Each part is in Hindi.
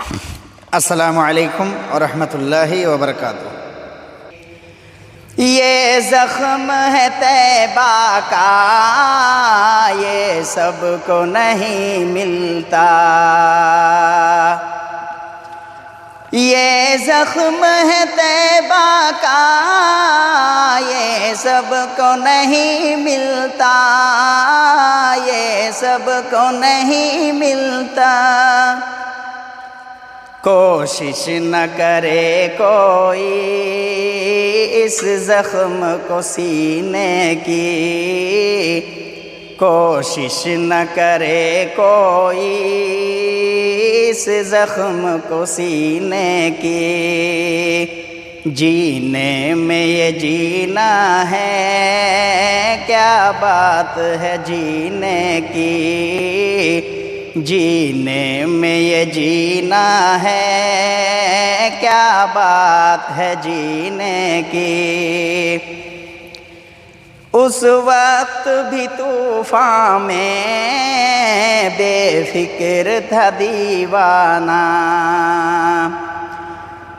अस्सलामु अलैकुम व रहमतुल्लाहि व बरकातुहू। ये ज़ख्म है तैबा का, ये सबको नहीं मिलता। ये ज़ख्म है तैबा का, ये सबको नहीं मिलता। ये सबको नहीं मिलता। कोशिश न करे कोई इस ज़ख्म को सीने की। कोशिश न करे कोई इस ज़ख्म को सीने की। जीने में ये जीना है, क्या बात है जीने की। जीने में ये जीना है, क्या बात है जीने की। उस वक्त भी तूफ़ान में बेफिक्र था दीवाना।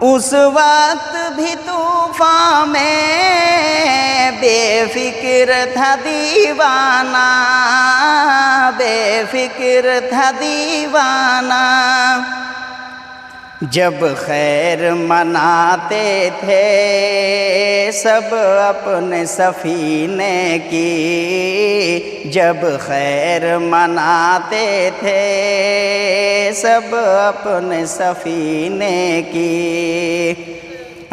उस वक्त भी तूफ़ान में बेफिक्र था दीवाना। बेफिक्र था दीवाना। जब खैर मनाते थे सब अपने सफ़ीने की। जब खैर मनाते थे सब अपने सफ़ीने की।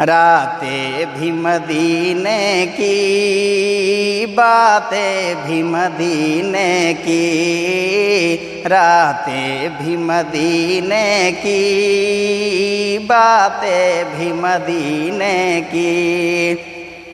रातें भी मदीने की, बातें भी मदीने की। रातें भी मदीने की, बातें भी मदीने की।